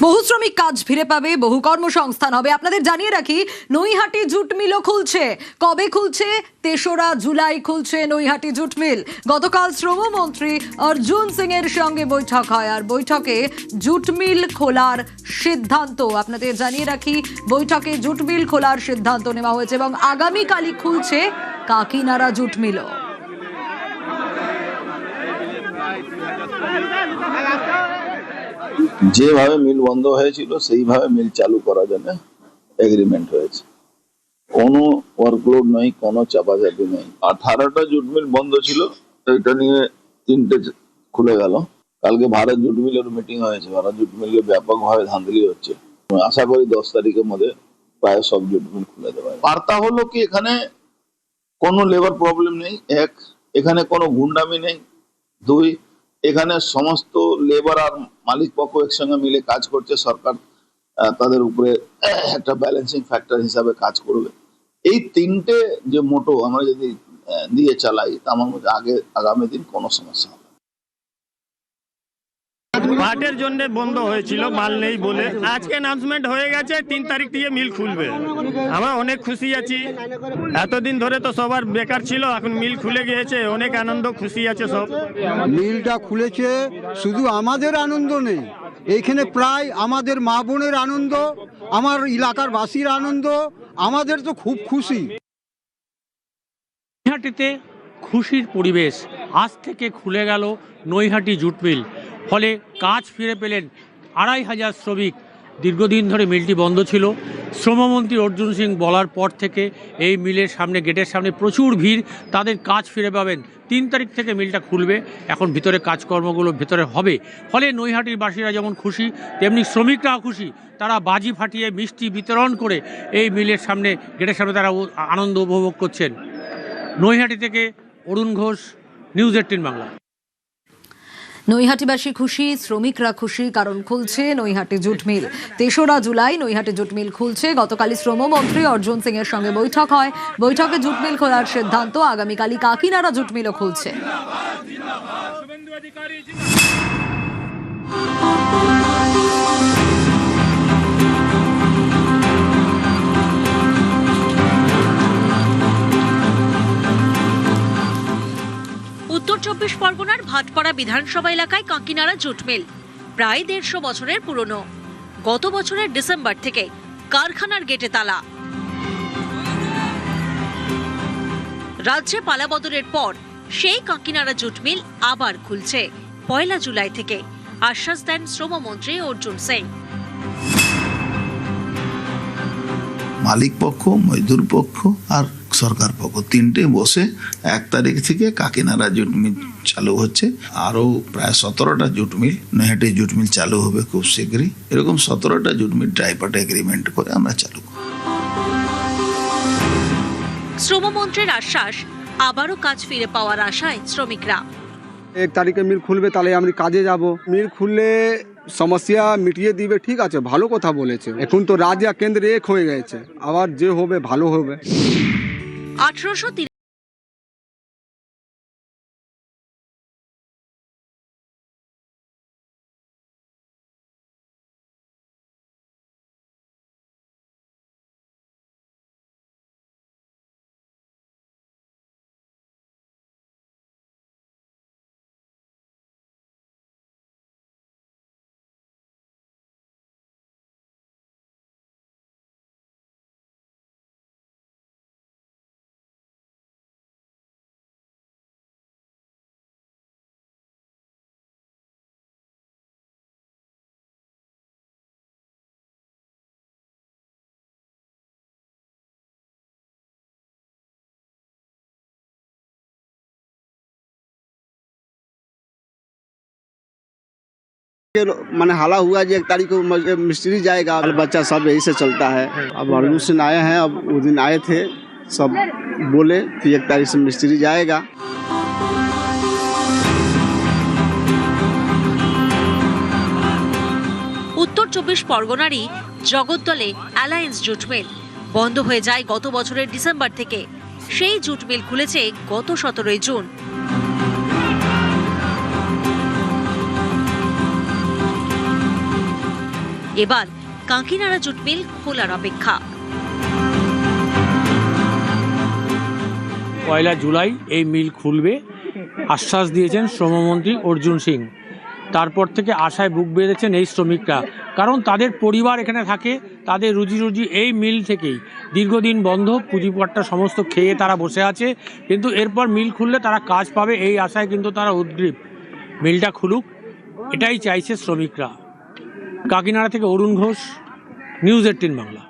বহু শ্রমিক কাজ ফিরে পাবে, বহু কর্মসংস্থান হবে। আপনাদের জানিয়ে রাখি, নৈহাটি জুট মিলও খুলছে। কবে খুলছে? ৩রা জুলাই খুলছে নৈহাটি জুট মিল। গতকাল শ্রমমন্ত্রী অর্জুন সিং এর সঙ্গে বৈঠক হয়, আর বৈঠকে জুট মিল খোলার সিদ্ধান্ত, আপনাদের জানিয়ে রাখি, বৈঠকে জুট মিল খোলার সিদ্ধান্ত নেওয়া হয়েছে এবং আগামীকালই খুলছে কাকিনাড়া জুট মিলও। যেভাবে মিল বন্ধ হয়েছিল সেইভাবে মিল চালু করার জন্য এগ্রিমেন্ট হয়েছে। কোনো ওয়ার্কলোড নেই, কোনো চাপাচাপি নেই। 18টা জুট মিল বন্ধ ছিল, এটা নিয়ে 3টে খুলে গেল। কালকে ভারত জুট মিলের মিটিং হয়েছে। ভারত জুট মিলে ব্যাপকভাবে ধাঁধলি হচ্ছে। আশা করি 10 তারিখের মধ্যে প্রায় সব জুট মিল খুলে দেওয়া হবে। বার্তা হলো কি, এখানে কোনো লেবার প্রবলেম নেই। এক, এখানে কোনো গুন্ডামি নেই। 2, এখানে সমস্ত লেবার আর মালিক পক্ষ একসঙ্গে মিলে কাজ করছে। সরকার তাদের উপরে একটা ব্যালেন্সিং ফ্যাক্টর হিসাবে কাজ করবে। এই 3টে যে মোটো আমরা যদি দিয়ে চালাই, তা আমার মধ্যে আগামী দিন কোনো সমস্যা হবে। পাটের জন্য বন্ধ হয়েছিল, মাল নেই বলে। আজকে অ্যানাউন্সমেন্ট হয়ে গেছে 3 তারিখ থেকে মিল খুলবে। আমরা অনেক খুশি আছি। এতদিন ধরে তো সবার বেকার ছিল, এখন মিল খুলে গিয়েছে, অনেক আনন্দ খুশি আছে সব। মিলটা খুলেছে, শুধু আমাদের আনন্দ নেই, এইখানে প্রায় আমাদের মা বোনের আনন্দ, আমার এলাকার বাসীর আনন্দ, আমাদের তো খুব খুশি। নৈহাটিতে খুশির পরিবেশ। আজ থেকে খুলে গেল নৈহাটি জুট মিল, ফলে কাজ ফিরে পেলেন 2500 শ্রমিক। দীর্ঘদিন ধরে মিলটি বন্ধ ছিল। শ্রমমন্ত্রী অর্জুন সিং বলার পর থেকে এই মিলের সামনে, গেটের সামনে প্রচুর ভিড়। তাদের কাজ ফিরে পাবেন। 3 তারিখ থেকে মিলটা খুলবে। এখন ভিতরে কাজকর্মগুলো ভেতরে হবে। ফলে নৈহাটির বাসীরা যেমন খুশি, তেমনি শ্রমিকরাও খুশি। তারা বাজি ফাটিয়ে মিষ্টি বিতরণ করে এই মিলের সামনে, গেটের সামনে তারা আনন্দ উপভোগ করছেন। নৈহাটি থেকে অরুণ ঘোষ, নিউজ 18 বাংলা। নৈহাটিবাসী খুশি, শ্রমিকরা খুশি, কারণ খুলছে নৈহাটি জুট মিল। ৩রা জুলাই নৈহাটি জুট মিল খুলছে। গতকালই শ্রমমন্ত্রী অর্জুন সিং এর সঙ্গে বৈঠক হয়, বৈঠকে জুট মিল খোলার সিদ্ধান্ত। আগামীকালই কাকিনাড়া জুট মিলও খুলছে। উত্তর 24 পরগনার ভাটপাড়া বিধানসভা এলাকায় কাকিনাড়া জুট মিল প্রায় 150 বছরের পুরনো। গত বছরের ডিসেম্বর থেকে কারখানার গেটে তালা। রাজ্যে পালাবদলের পর সেই কাকিনাড়া জুট মিল আবার খুলছে 1 জুলাই থেকে, আশ্বাস দেন শ্রমমন্ত্রী অর্জুন সিং। মালিক পক্ষ, মজদুর পক্ষ আর সরকার পক্ষ 3টে বসে 1 তারিখ থেকে কাকিনাড়া জুট মিল চালু হচ্ছে। আরো প্রায় 17টা jute mill, Naihati jute mill চালু হবে খুব শীঘ্রই। এরকম 17টা জুট মিল ট্রাইপার্ট এগ্রিমেন্ট করে আমরা চালু করব। শ্রমমন্ত্রীর আশ্বাস, আবারও কাজ ফিরে পাওয়ার আশায় শ্রমিকরা। 1 তারিখে মিল খুলবে, তাহলে আমি কাজে যাব। মিল খুললে সমস্যা মিটিয়ে দিবে, ঠিক আছে, ভালো কথা বলেছে। এখন তো রাজ্য আর কেন্দ্র এক হয়ে গেছে, আবার যে হবে ভালো হবে। 1830मैंने हाला हुआ कि 1 तारीख को मिस्त्री जाएगा। बच्चा सब यही से चलता है। अब अर्जुन सिंह आए हैं, अब उस दिन आए थे, सब बोले कि 1 तारीख से मिस्त्री जाएगा। উত্তর 24 পরগনারই জগদ্দলে অ্যালায়েন্স জুট মিল বন্ধ হয়ে যায় গত বছরের ডিসেম্বর থেকে। সেই জুট মিল খুলেছে গত 17 জুন। এবার কাঁকিনাড়া জুট মিল খোলার অপেক্ষা। 1 জুলাই এই মিল খুলবে আশ্বাস দিয়েছেন শ্রমমন্ত্রী অর্জুন সিং। তারপর থেকে আশায় বুক বেঁধেছেন এই শ্রমিকরা, কারণ তাদের পরিবার এখানে থাকে, তাদের রুজি এই মিল থেকেই। দীর্ঘদিন বন্ধ, পুঁজিপট্টা সমস্ত খেয়ে তারা বসে আছে, কিন্তু এরপর মিল খুললে তারা কাজ পাবে এই আশায় কিন্তু তারা উদ্গ্রীব। মিলটা খুলুক, এটাই চাইছে শ্রমিকরা। কাকিনাড়া থেকে অরুণ ঘোষ, নিউজ 18 বাংলা।